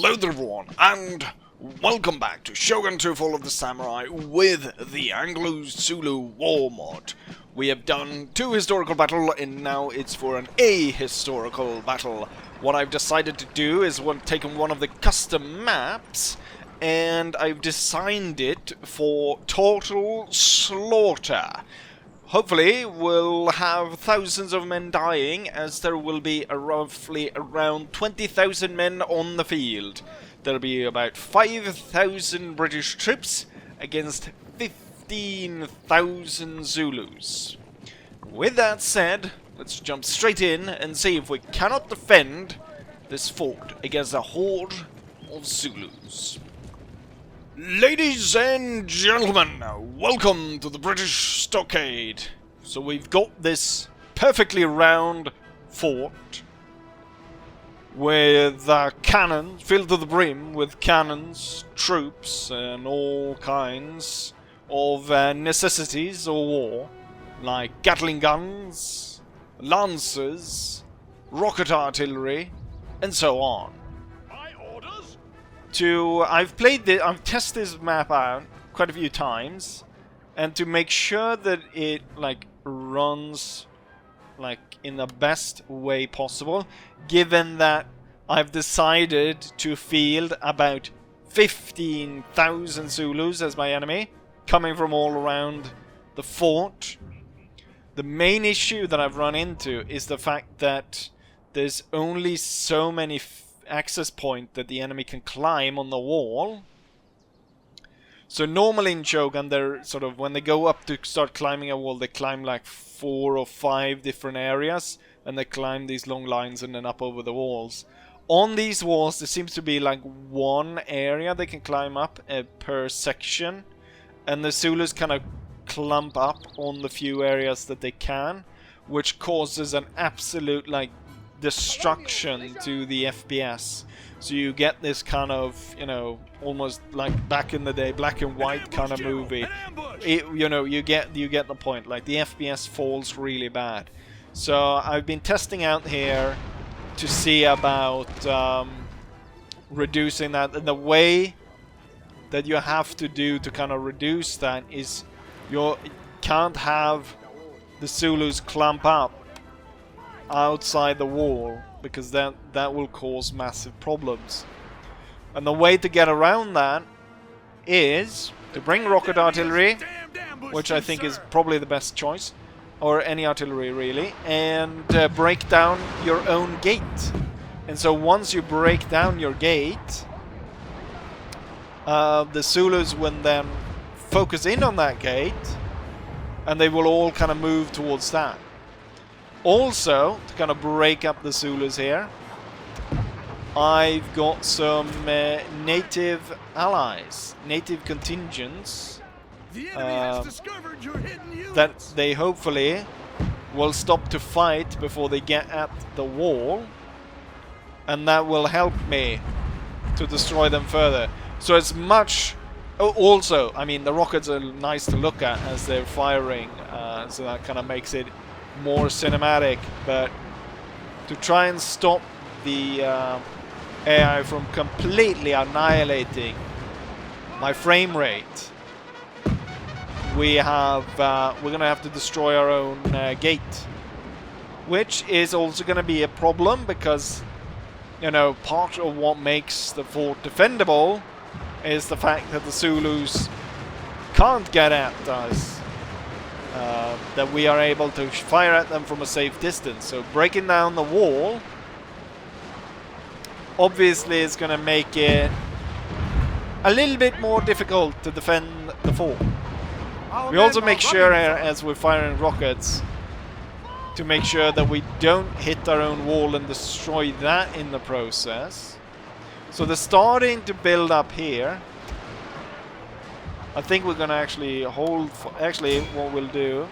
Hello there everyone, and welcome back to Shogun 2 Fall of the Samurai with the Anglo Zulu War mod. We have done 2 historical battles, and now it's for an ahistorical battle. What I've decided to do is taken one of the custom maps, and I've designed it for total slaughter. Hopefully, we'll have thousands of men dying, as there will be roughly around 20,000 men on the field. There'll be about 5,000 British troops against 15,000 Zulus. With that said, let's jump straight in and see if we cannot defend this fort against a horde of Zulus. Ladies and gentlemen, welcome to the British stockade. So we've got this perfectly round fort with cannons, filled to the brim with cannons, troops and all kinds of necessities of war, like Gatling guns, lancers, rocket artillery, and so on. I've tested this map out quite a few times, and to make sure that it runs in the best way possible, given that I've decided to field about 15,000 Zulus as my enemy, coming from all around the fort. The main issue that I've run into is the fact that there's only so many access point that the enemy can climb on the wall. So normally in Shogun, they're when they go up to start climbing a wall, they climb like 4 or 5 different areas, and they climb these long lines and then up over the walls. On these walls, there seems to be like one area they can climb up per section, and the Zulus kind of clump up on the few areas that they can, which causes an absolute destruction to the FPS. So you get this kind of, almost like back in the day, black and white kind of movie. You get the point. Like, the FPS falls really bad. So I've been testing out here to see about reducing that. And the way that you have to do to kind of reduce that is you can't have the Zulus clump up outside the wall, because that will cause massive problems. And the way to get around that is to bring rocket artillery, which I think is probably the best choice, or any artillery really, and break down your own gate. And so once you break down your gate, the Zulus will then focus in on that gate, and they will all kind of move towards that. Also, to kind of break up the Zulus here, I've got some native allies, native contingents, that they hopefully will stop to fight before they get at the wall, and that will help me to destroy them further. So it's much... Also, I mean, the rockets are nice to look at as they're firing, so that kind of makes it more cinematic, but to try and stop the AI from completely annihilating my frame rate, we're gonna have to destroy our own gate, which is also gonna be a problem, because part of what makes the fort defendable is the fact that the Zulus can't get at us. That we are able to fire at them from a safe distance. So breaking down the wall obviously is going to make it a little bit more difficult to defend the fort. We also make sure, as we're firing rockets, to make sure that we don't hit our own wall and destroy that in the process. So they're starting to build up here. I think we're going to actually hold... Actually, what we'll do,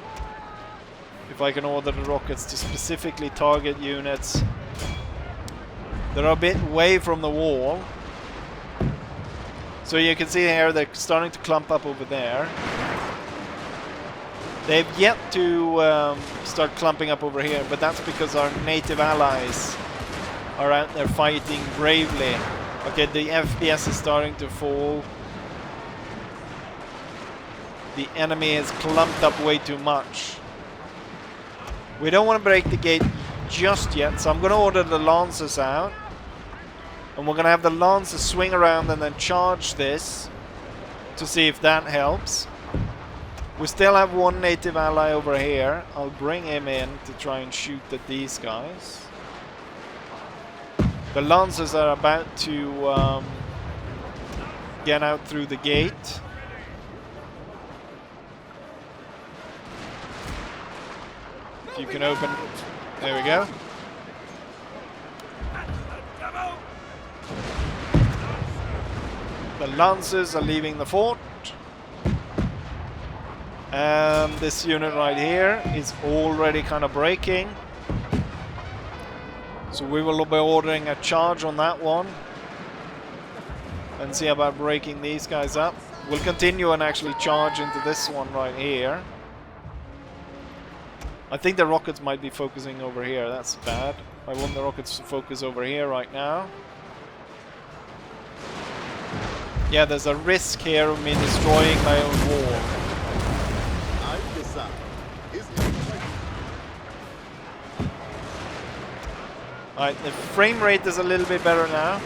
if I can order the rockets to specifically target units that are a bit away from the wall. So you can see here they're starting to clump up over there. They've yet to start clumping up over here, but that's because our native allies are out there fighting bravely Okay, the FPS is starting to fall. The enemy is clumped up way too much. We don't want to break the gate just yet, so I'm going to order the Lancers out. And we're going to have the Lancers swing around and then charge this to see if that helps. We still have one native ally over here. I'll bring him in to try and shoot at these guys. The Lancers are about to get out through the gate. If you can open... There we go. The Lancers are leaving the fort. And this unit right here is already kind of breaking. So we will be ordering a charge on that one. And see about breaking these guys up. We'll continue and actually charge into this one right here. I think the rockets might be focusing over here. That's bad. I want the rockets to focus over here right now. Yeah, there's a risk here of me destroying my own wall. Alright, the frame rate is a little bit better now.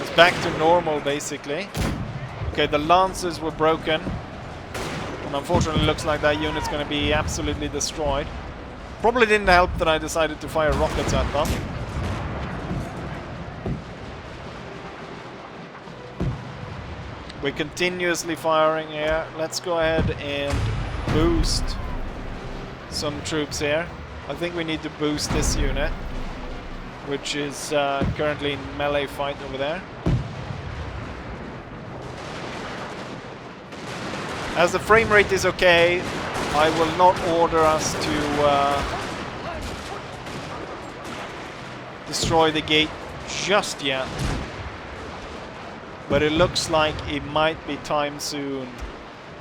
It's back to normal, basically. Okay, the Lancers were broken. And unfortunately, it looks like that unit's going to be absolutely destroyed. Probably didn't help that I decided to fire rockets at them. We're continuously firing here. Let's go ahead and boost some troops here. I think we need to boost this unit, which is currently in melee fight over there. As the frame rate is okay, I will not order us to destroy the gate just yet. But it looks like it might be time soon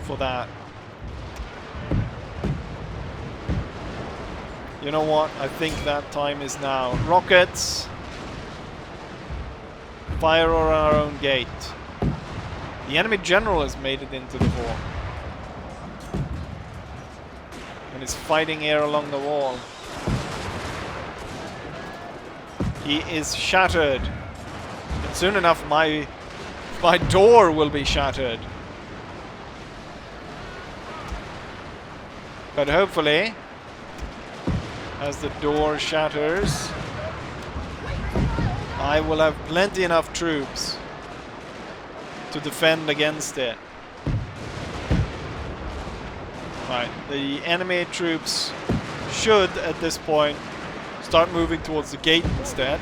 for that. You know what? I think that time is now. Rockets! Fire on our own gate. The enemy general has made it into the fort. And is fighting here along the wall. He is shattered. And soon enough my door will be shattered. But hopefully, as the door shatters, I will have plenty enough troops to defend against it. Right, the enemy troops should, at this point, start moving towards the gate instead.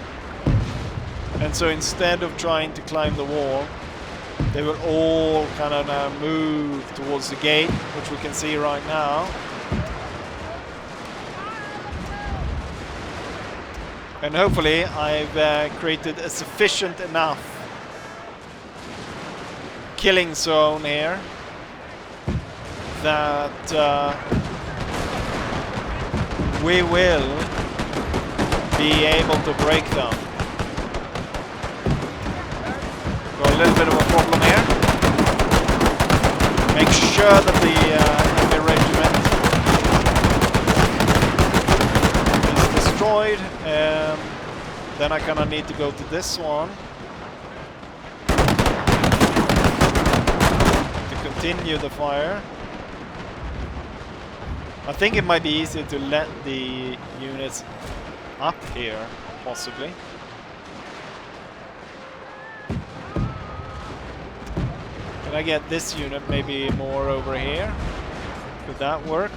And so instead of trying to climb the wall, they will all kind of now move towards the gate, which we can see right now. And hopefully I've created a sufficient enough killing zone here that we will be able to break them. Got a little bit of a problem here. Make sure that the enemy regiment is destroyed. Then I kind of need to go to this one to continue the fire. I think it might be easier to let the units up here, possibly. Can I get this unit maybe more over here? Could that work?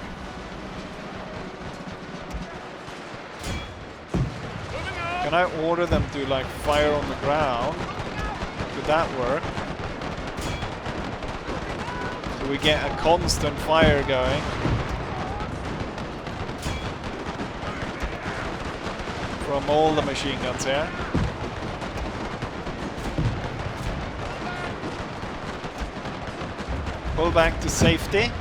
Can I order them to like fire on the ground? Could that work? So we get a constant fire going. From all the machine guns here. Pull back to safety.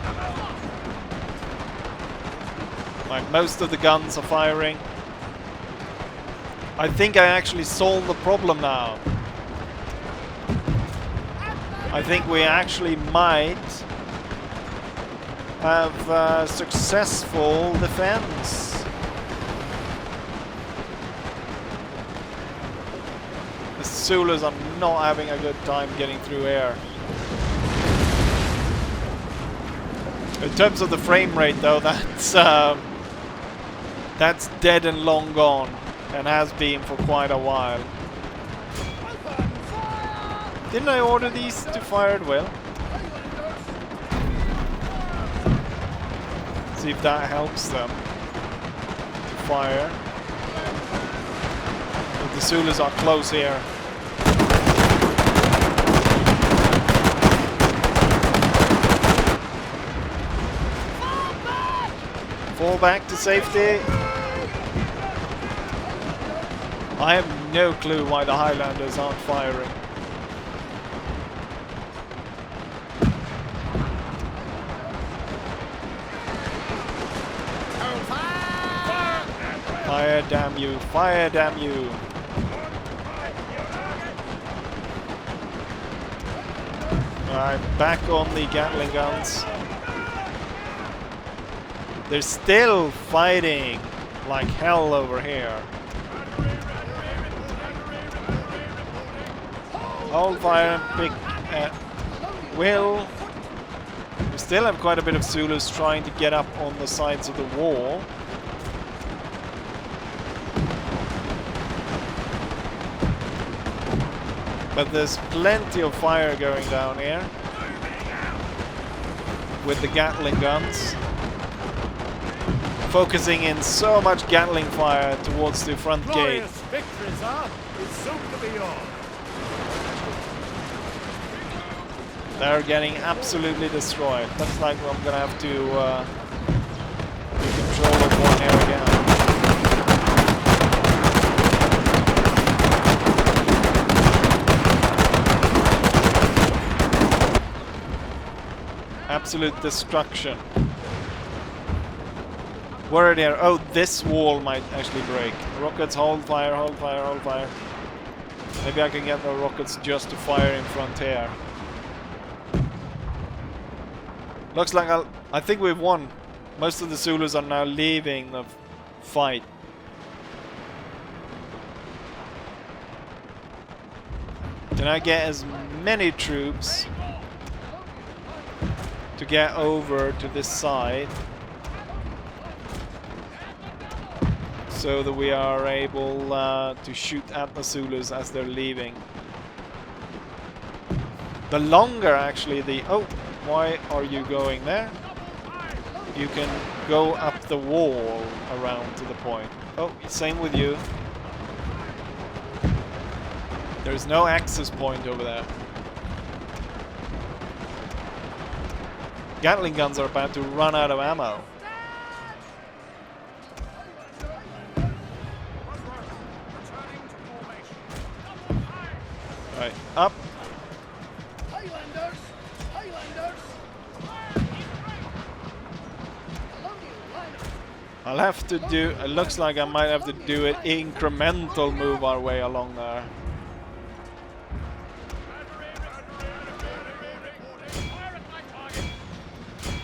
Like most of the guns are firing. I think I actually solved the problem now. I think we actually might have successful defense. The Zulus are not having a good time getting through here. In terms of the frame rate though, that's dead and long gone, and has been for quite a while. Didn't I order these to fire at will? See if that helps them to fire. But the Zulus are close here. Fall back to safety. I have no clue why the Highlanders aren't firing. Fire, damn you! Fire, damn you! Alright, back on the Gatling guns. They're still fighting like hell over here. Hold fire and pick at will. We still have quite a bit of Zulus trying to get up on the sides of the wall. But there's plenty of fire going down here with the Gatling guns. Focusing in so much Gatling fire towards the front gate. Victory, sir, is soon to be yours. They're getting absolutely destroyed. Looks like I'm gonna have to take control of one here again. Absolute destruction. Where there? Oh, this wall might actually break. Rockets, hold fire, hold fire, hold fire. Maybe I can get the rockets just to fire in front here. Looks like I think we've won. Most of the Zulus are now leaving the fight. Can I get as many troops to get over to this side so that we are able to shoot at the Zulus as they're leaving? The longer actually the... Oh! Why are you going there? You can go up the wall around to the point. Oh, same with you. There's no access point over there. Gatling guns are about to run out of ammo. Right, up. I'll have to do... It looks like I might have to do an incremental move our way along there.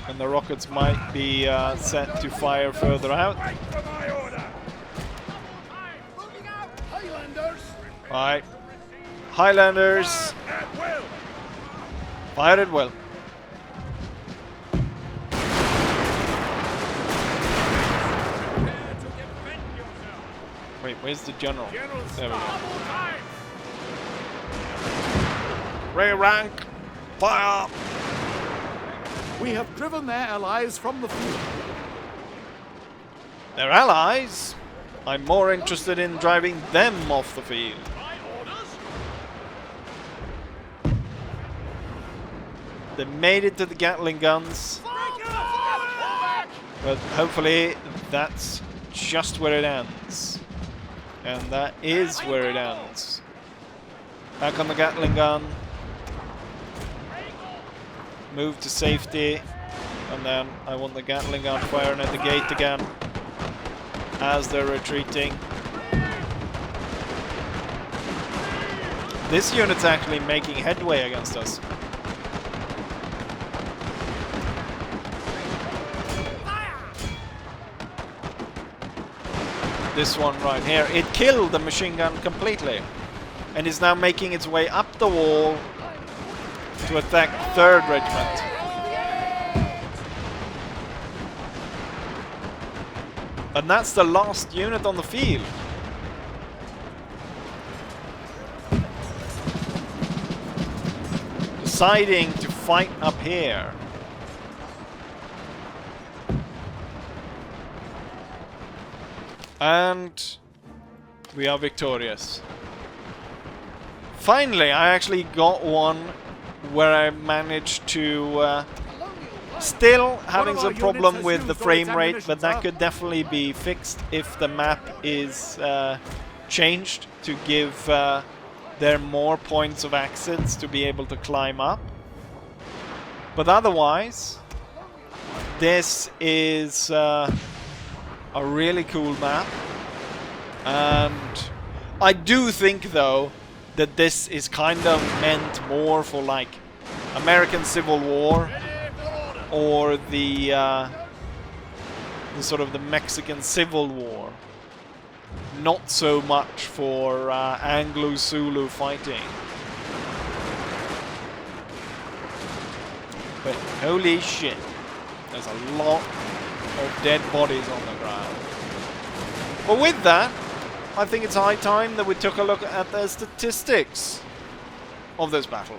And the rockets might be set to fire further out. Alright. Highlanders. Fire at will. Wait, where's the general? There we go. Rear rank, fire! We have driven their allies from the field. Their allies? I'm more interested in driving them off the field. They made it to the Gatling guns. But hopefully that's just where it ends. And that is where it ends. Back on the Gatling gun. Move to safety. And then I want the Gatling gun firing at the gate again as they're retreating. This unit's actually making headway against us. This one right here, it killed the machine gun completely. And is now making its way up the wall to attack 3rd Regiment. And that's the last unit on the field. Deciding to fight up here. And we are victorious. Finally, I actually got one where I managed to... still having some problem with the frame rate, but that could definitely be fixed if the map is changed to give there more points of access to be able to climb up. But otherwise, this is a really cool map. And I do think, though, that this is kind of meant more for like American Civil War or the sort of the Mexican Civil War. Not so much for Anglo Zulu fighting. But holy shit, there's a lot of dead bodies on the ground. But with that, I think it's high time that we took a look at the statistics of this battle.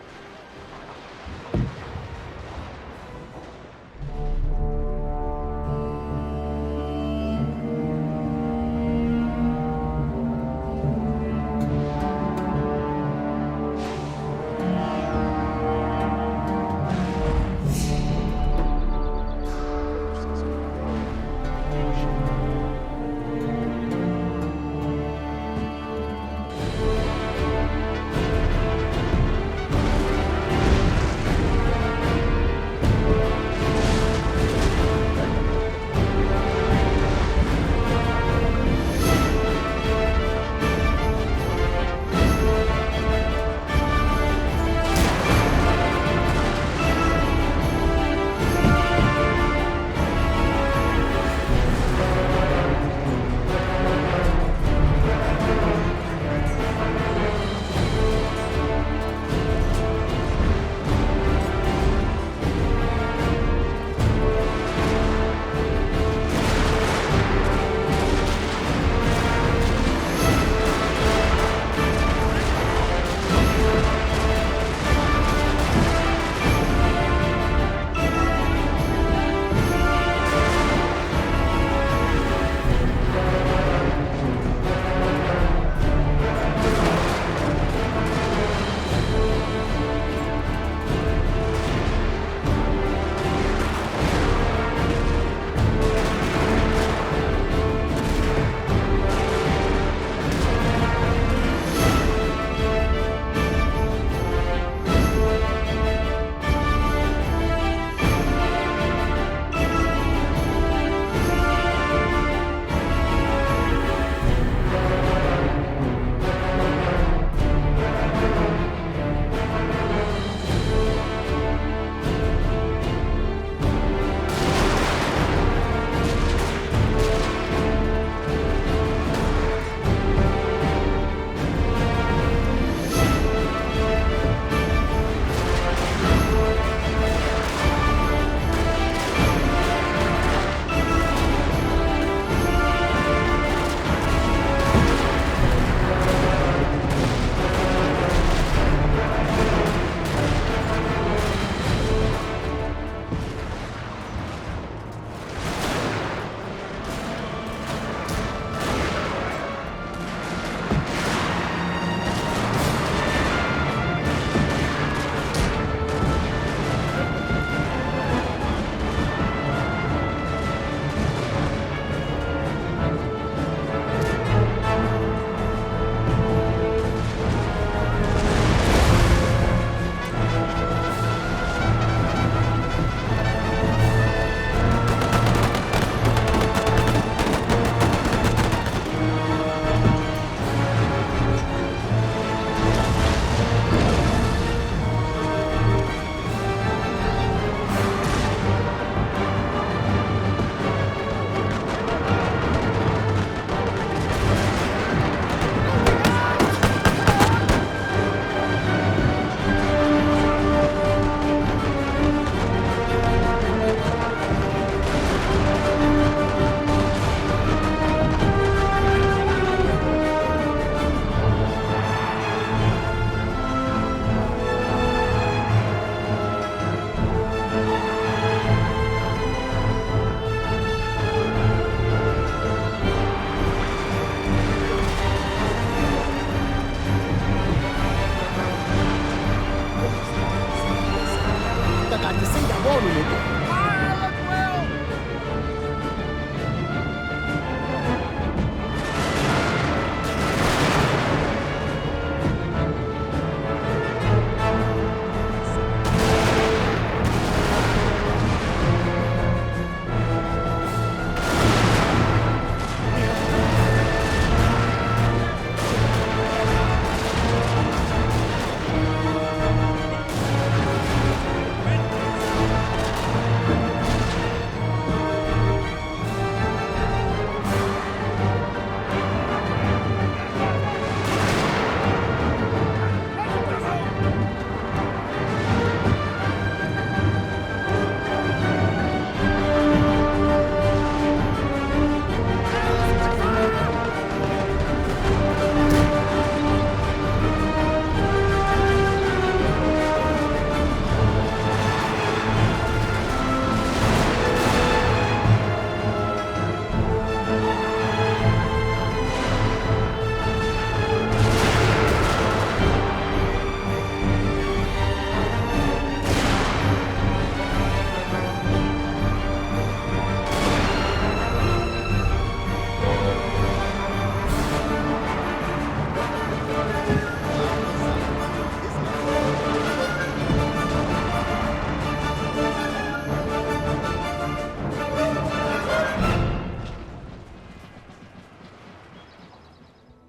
tournament.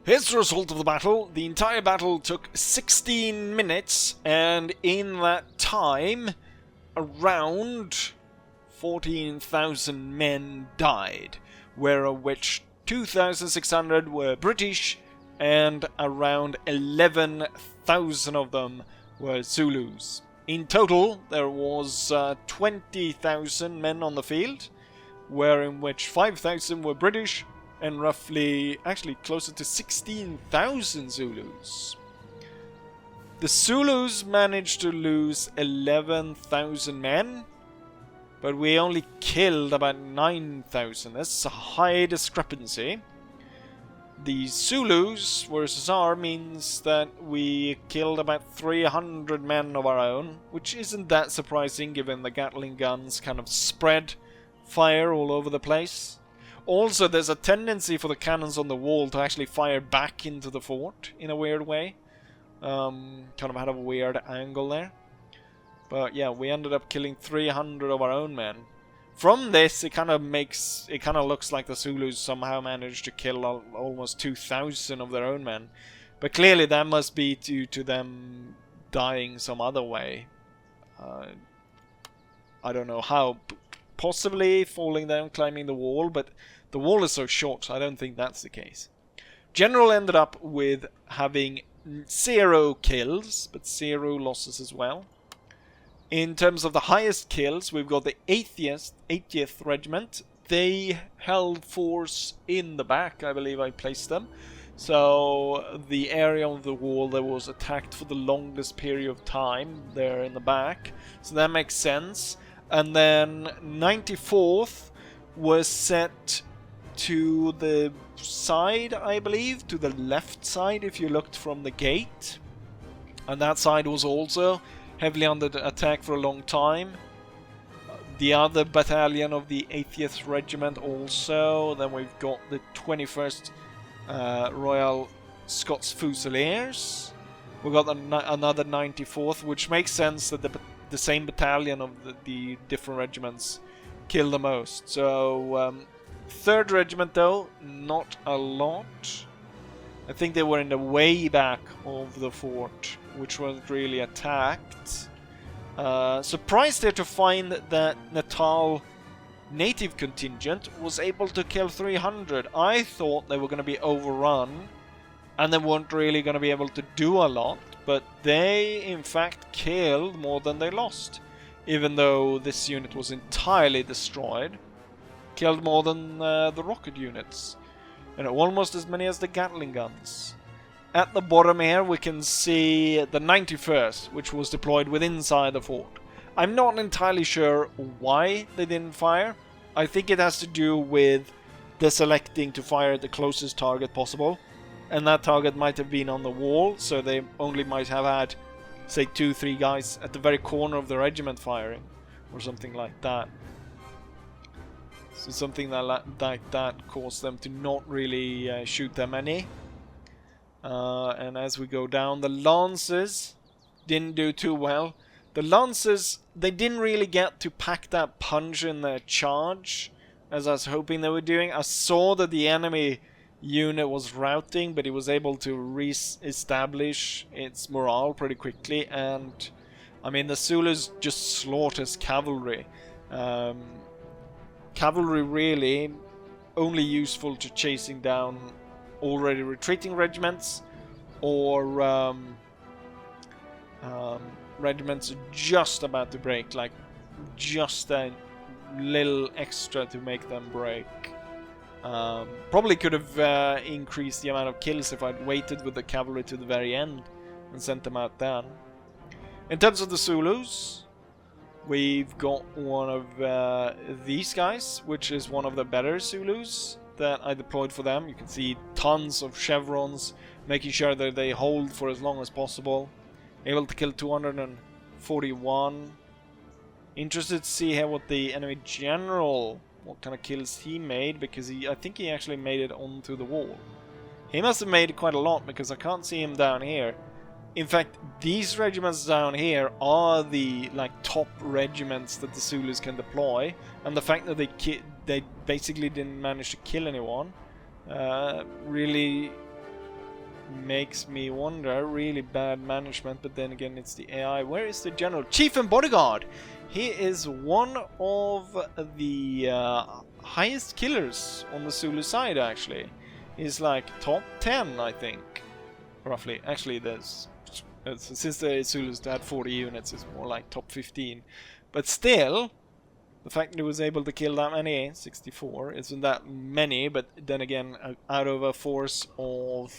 Here's the result of the battle. The entire battle took 16 minutes, and in that time, around 14,000 men died, of which 2,600 were British, and around 11,000 of them were Zulus. In total, there was 20,000 men on the field, in which 5,000 were British, and roughly, actually closer to 16,000 Zulus. The Zulus managed to lose 11,000 men, but we only killed about 9,000. That's a high discrepancy. The Zulus versus our means that we killed about 300 men of our own, which isn't that surprising given the Gatling guns kind of spread fire all over the place. Also, there's a tendency for the cannons on the wall to actually fire back into the fort in a weird way. Kind of had a weird angle there. But yeah, we ended up killing 300 of our own men. From this, it kind of looks like the Zulus somehow managed to kill almost 2,000 of their own men. But clearly that must be due to them dying some other way. I don't know how. Possibly falling down, climbing the wall, but the wall is so short, so I don't think that's the case. General ended up with having 0 kills, but 0 losses as well. In terms of the highest kills, we've got the 80th Regiment. They held force in the back, I believe I placed them. So the area of the wall that was attacked for the longest period of time, there in the back. So that makes sense. And then 94th was set to the side, I believe, to the left side if you looked from the gate. And that side was also heavily under attack for a long time. The other battalion of the 80th Regiment also. Then we've got the 21st Royal Scots Fusiliers. We've got another 94th, which makes sense that the same battalion of the different regiments kill the most. So 3rd Regiment though, not a lot. I think they were in the way back of the fort, which wasn't really attacked. Surprised there to find that Natal native contingent was able to kill 300. I thought they were going to be overrun and they weren't really going to be able to do a lot. But they, in fact, killed more than they lost. Even though this unit was entirely destroyed. Killed more than the rocket units. And almost as many as the Gatling guns. At the bottom here, we can see the 91st, which was deployed within inside the fort. I'm not entirely sure why they didn't fire. I think it has to do with the selecting to fire at the closest target possible. And that target might have been on the wall, so they only might have had, say, 2-3 guys at the very corner of the regiment firing. or something like that. So something like that caused them to not really shoot that many. And as we go down, the Lancers didn't do too well. The Lancers, they didn't really get to pack that punch in their charge as I was hoping they were doing. I saw that the enemy unit was routing, but it was able to re-establish its morale pretty quickly. And I mean, the Zulus just slaughters cavalry. Cavalry really only useful to chasing down already retreating regiments, or regiments just about to break, like just a little extra to make them break. Probably could have increased the amount of kills if I'd waited with the cavalry to the very end and sent them out then. In terms of the Zulus, we've got one of these guys, which is one of the better Zulus that I deployed for them. You can see tons of chevrons, making sure that they hold for as long as possible. Able to kill 241. Interested to see here what the enemy general, what kind of kills he made, because I think he actually made it onto the wall. He must have made quite a lot, because I can't see him down here. In fact, these regiments down here are the top regiments that the Zulus can deploy, and the fact that they basically didn't manage to kill anyone really makes me wonder. Really bad management, but then again, it's the AI. Where is the general? Chief and Bodyguard! He is one of the highest killers on the Zulu side, actually. He's like top 10, I think, roughly. Actually, there's... since the Zulus had 40 units, it's more like top 15. But still, the fact that he was able to kill that many, 64, isn't that many, but then again, out of a force of,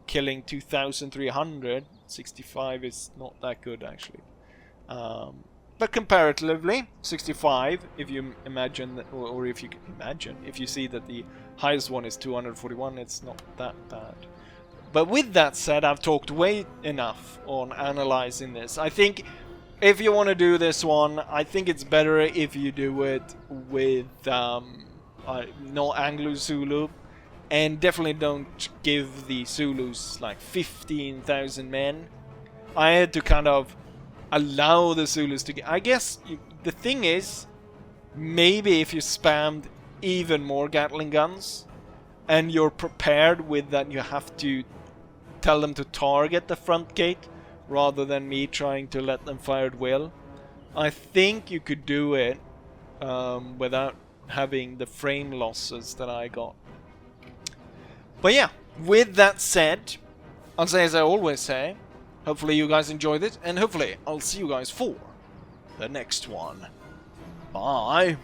killing 2,300, 65 is not that good, actually. But comparatively, 65, if you imagine, or if you can imagine, if you see that the highest one is 241, it's not that bad. But with that said, I've talked way enough on analyzing this. I think if you want to do this one, I think it's better if you do it with no Anglo Zulu, and definitely don't give the Zulus like 15,000 men. I had to kind of allow the Zulus to get... I guess the thing is, maybe if you spammed even more Gatling guns, and you're prepared with that you have to tell them to target the front gate, rather than me trying to let them fire at will, I think you could do it without having the frame losses that I got. But yeah, with that said, I'll say as I always say, hopefully you guys enjoyed it, and hopefully I'll see you guys for the next one. Bye!